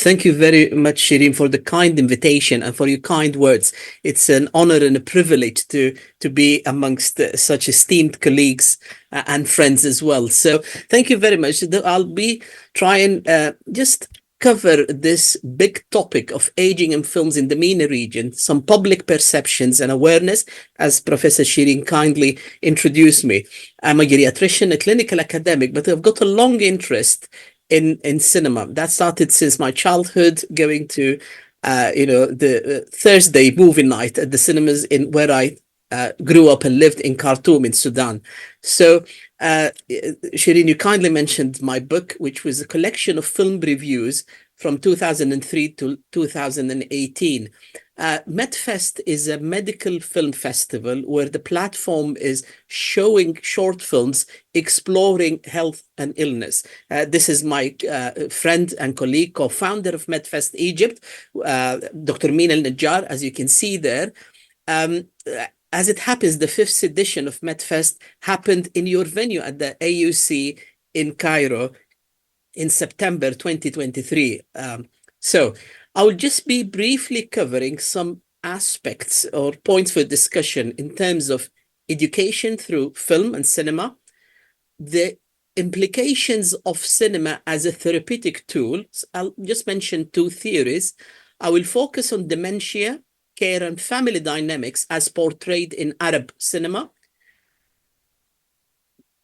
Thank you very much, Shireen, for the kind invitation and for your kind words. It's an honor and a privilege to be amongst such esteemed colleagues and friends as well. So thank you very much. I'll be trying just cover this big topic of aging in films in the MENA region, some public perceptions and awareness, as Professor Shireen kindly introduced me. I'm a geriatrician, a clinical academic, but I've got a long interest in cinema. That started since my childhood, going to the Thursday movie night at the cinemas in where I grew up and lived in Khartoum in Sudan. So Shireen, you kindly mentioned my book, which was a collection of film reviews from 2003 to 2018. MedFest is a medical film festival where the platform is showing short films exploring health and illness. This is my friend and colleague, co-founder of MedFest Egypt, Dr. Mina Al-Najjar, as you can see there. As it happens, the 5th edition of MedFest happened in your venue at the AUC in Cairo in September 2023. So I will just be briefly covering some aspects or points for discussion in terms of education through film and cinema, the implications of cinema as a therapeutic tool. I'll just mention two theories. I will focus on dementia, care and family dynamics as portrayed in Arab cinema,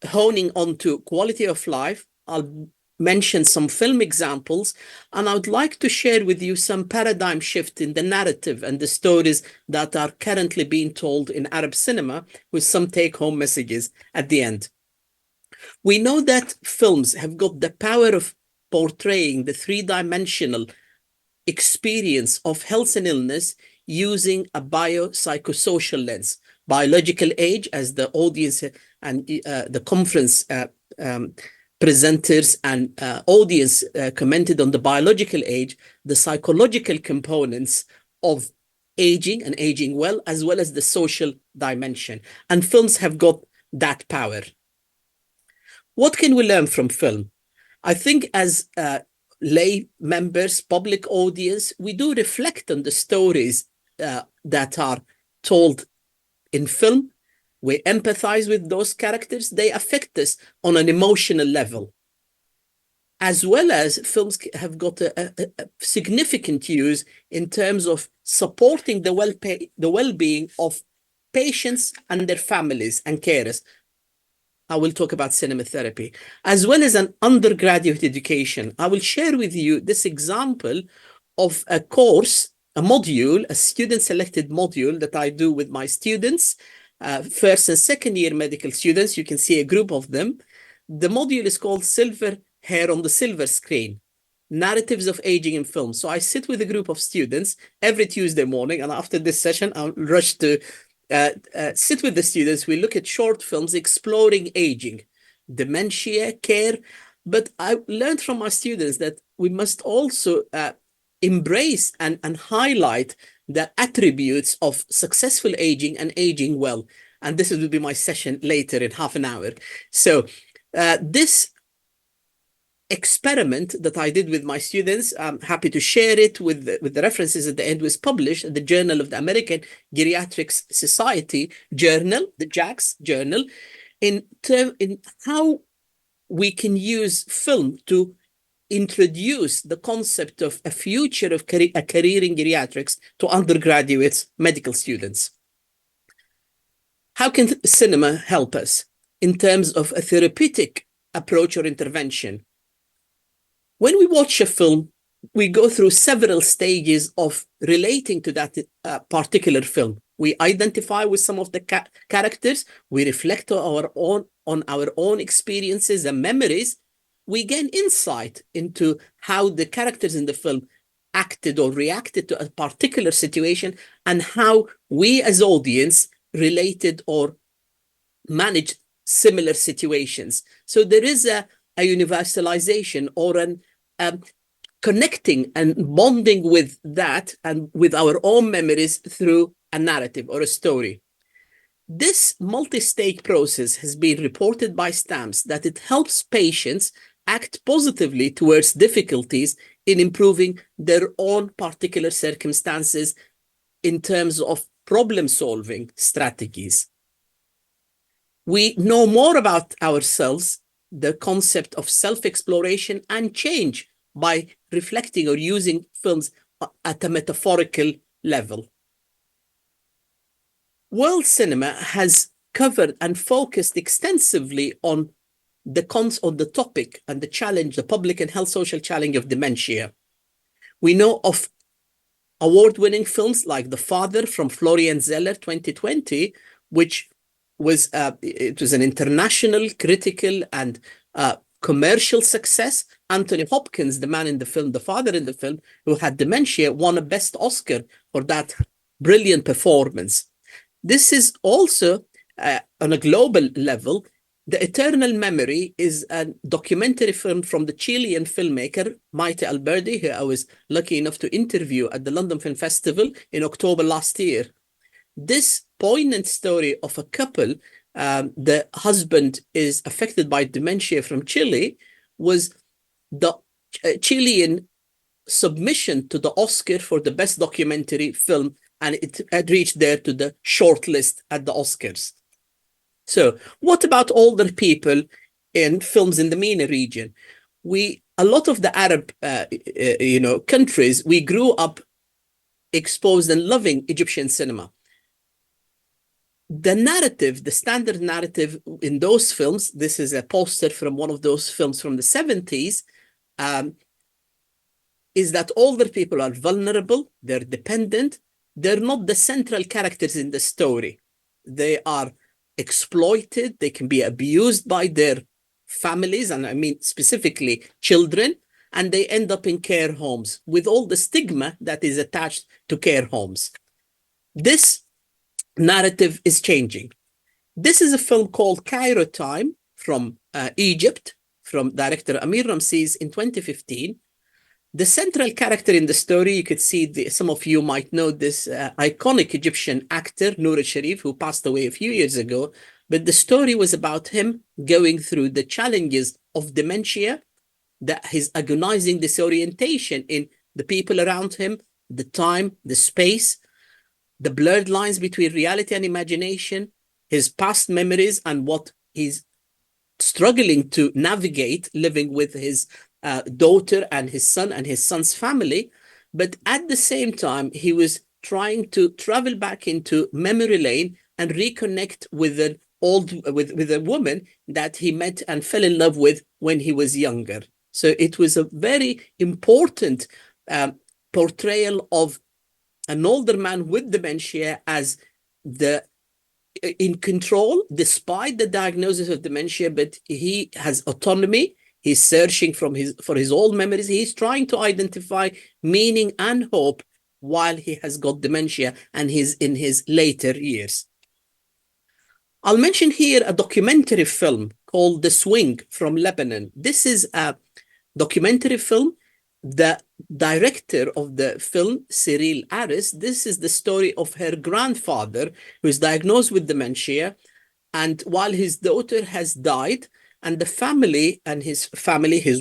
honing onto quality of life. I'll mention some film examples, and I would like to share with you some paradigm shift in the narrative and the stories that are currently being told in Arab cinema, with some take-home messages at the end. We know that films have got the power of portraying the three-dimensional experience of health and illness using a biopsychosocial lens. Biological age, as the audience and the conference presenters and audience commented on the biological age, the psychological components of aging and aging well as the social dimension. And films have got that power. What can we learn from film? I think as lay members, public audience, we do reflect on the stories that are told in film. We empathize with those characters. They affect us on an emotional level. As well as films have got a significant use in terms of supporting the well-being of patients and their families and carers. I will talk about cinema therapy, as well as an undergraduate education. I will share with you this example of a course, a module, a student-selected module that I do with my students, first and second year medical students. You can see a group of them. The module is called Silver Hair on the Silver Screen, Narratives of Aging in Film. So I sit with a group of students every Tuesday morning, and after this session, I'll rush to sit with the students. We look at short films exploring aging, dementia, care. But I learned from my students that we must also embrace and highlight the attributes of successful aging and aging well. And this will be my session later in half an hour. So this experiment that I did with my students, I'm happy to share it with the references at the end, was published in the Journal of the American Geriatrics Society journal, the JAGS journal, in how we can use film to introduce the concept of a future of a career in geriatrics to undergraduates, medical students. How can cinema help us in terms of a therapeutic approach or intervention? When we watch a film, we go through several stages of relating to that particular film. We identify with some of the characters. We reflect on our own experiences and memories. We gain insight into how the characters in the film acted or reacted to a particular situation, and how we as audience related or managed similar situations. So there is a universalization or an connecting and bonding with that and with our own memories through a narrative or a story. This multi-stage process has been reported by STAMS that it helps patients act positively towards difficulties in improving their own particular circumstances in terms of problem-solving strategies. We know more about ourselves, the concept of self-exploration and change, by reflecting or using films at a metaphorical level. World cinema has covered and focused extensively on the topic and the challenge, the public and health social challenge of dementia. We know of award-winning films like The Father from Florian Zeller 2020, which was it was an international, critical, and commercial success. Anthony Hopkins, the man in the film, the father in the film, who had dementia, won a Best Oscar for that brilliant performance. This is also, on a global level, The Eternal Memory is a documentary film from the Chilean filmmaker Maite Alberdi, who I was lucky enough to interview at the London Film Festival in October last year. This poignant story of a couple, the husband is affected by dementia from Chile, was the Chilean submission to the Oscar for the best documentary film, and it had reached there to the shortlist at the Oscars. So what about older people in films in the MENA region? A lot of the Arab countries, we grew up exposed and loving Egyptian cinema. The narrative, the standard narrative in those films, this is a poster from one of those films from the 70s, is that older people are vulnerable, they're dependent, they're not the central characters in the story. They are exploited, they can be abused by their families, and I mean specifically children, and they end up in care homes with all the stigma that is attached to care homes. This narrative is changing. This is a film called Cairo Time from Egypt, from director Amir Ramses in 2015. The central character in the story, you could see, some of you might know this iconic Egyptian actor, Noor al-Sharif, who passed away a few years ago. But the story was about him going through the challenges of dementia, his agonizing disorientation in the people around him, the time, the space, the blurred lines between reality and imagination, his past memories, and what he's struggling to navigate living with his daughter and his son's family. But at the same time, he was trying to travel back into memory lane and reconnect with a woman that he met and fell in love with when he was younger. So it was a very important portrayal of an older man with dementia as in control despite the diagnosis of dementia, but he has autonomy. He's searching for his old memories. He's trying to identify meaning and hope while he has got dementia and he's in his later years. I'll mention here a documentary film called The Swing from Lebanon. This is a documentary film. The director of the film, Cyril Aris, this is the story of her grandfather who is diagnosed with dementia, and while his daughter has died, and the family and his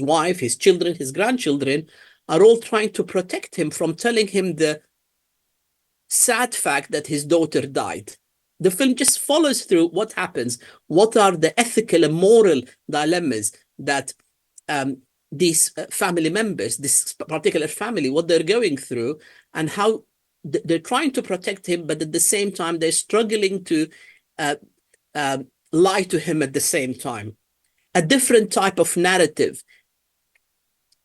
wife, his children, his grandchildren are all trying to protect him from telling him the sad fact that his daughter died. The film just follows through what happens, what are the ethical and moral dilemmas that these family members, this particular family, what they're going through, and how they're trying to protect him, but at the same time, they're struggling to lie to him at the same time. A different type of narrative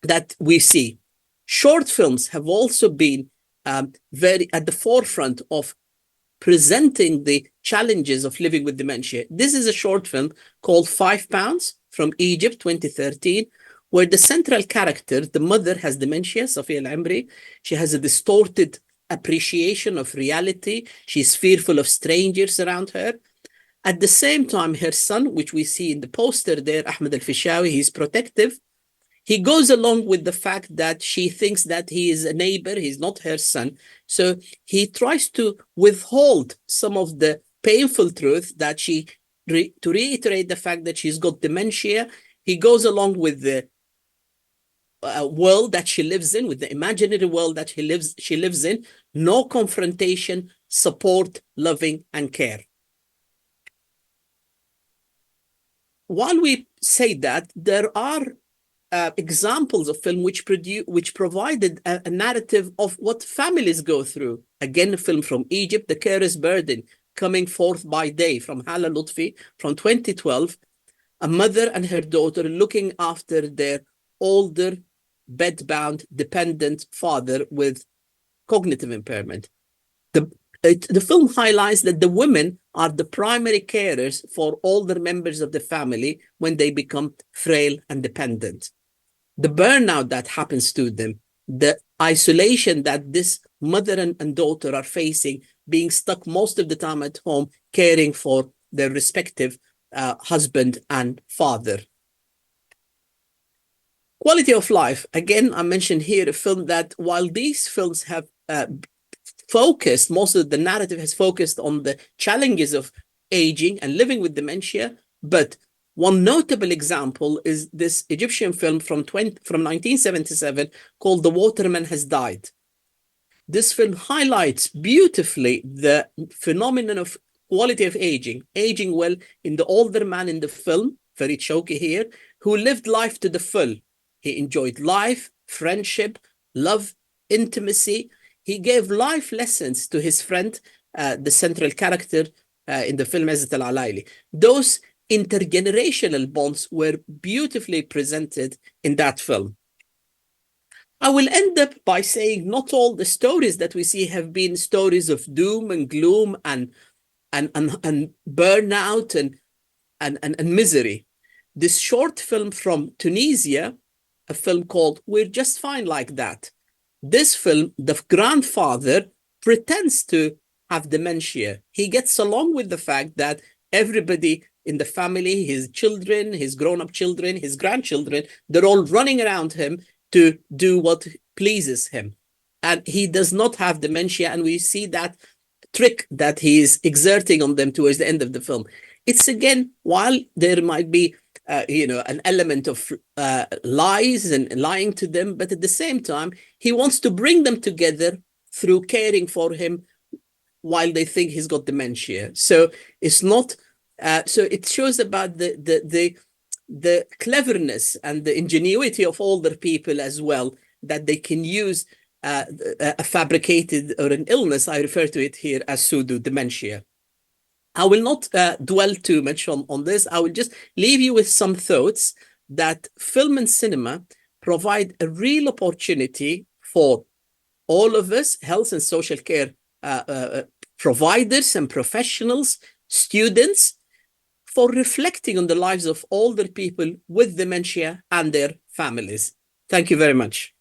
that we see. Short films have also been very at the forefront of presenting the challenges of living with dementia. This is a short film called 5 Pounds from Egypt, 2013, where the central character, the mother, has dementia, Safia Al-Amri. She has a distorted appreciation of reality. She's fearful of strangers around her. At the same time, her son, which we see in the poster there, Ahmed Al-Fishawi, he's protective. He goes along with the fact that she thinks that he is a neighbor, he's not her son. So he tries to withhold some of the painful truth that to reiterate the fact that she's got dementia. He goes along with the world that she lives in, with the imaginary world that she lives in. No confrontation, support, loving, and care. While we say that, there are examples of film which provided a narrative of what families go through. Again, a film from Egypt, The Carer's Burden, Coming Forth by Day, from Hala Lutfi from 2012. A mother and her daughter looking after their older, bedbound, dependent father with cognitive impairment. The film highlights that the women are the primary carers for older members of the family when they become frail and dependent. The burnout that happens to them, the isolation that this mother and daughter are facing, being stuck most of the time at home, caring for their respective husband and father. Quality of life. Again, I mentioned here a film that, while these films have focused, most of the narrative has focused on the challenges of aging and living with dementia, but one notable example is this Egyptian film from 1977 called The Waterman Has Died. This film highlights beautifully the phenomenon of quality of aging well in the older man in the film, very choky here, who lived life to the full. He enjoyed life, friendship, love, intimacy. He gave life lessons to his friend, the central character in the film, Izzat al-Alayli. Those intergenerational bonds were beautifully presented in that film. I will end up by saying not all the stories that we see have been stories of doom and gloom and burnout and misery. This short film from Tunisia, a film called We're Just Fine Like That. This film, the grandfather pretends to have dementia. He gets along with the fact that everybody in the family, his children, his grown-up children, his grandchildren, they're all running around him to do what pleases him. And he does not have dementia, and we see that trick that he is exerting on them towards the end of the film. It's, again, while there might be an element of lies and lying to them, but at the same time, he wants to bring them together through caring for him while they think he's got dementia. So it's not. So it shows about the cleverness and the ingenuity of older people as well, that they can use a fabricated or an illness. I refer to it here as pseudo dementia. I will not dwell too much on this. I will just leave you with some thoughts that film and cinema provide a real opportunity for all of us, health and social care providers and professionals, students, for reflecting on the lives of older people with dementia and their families. Thank you very much.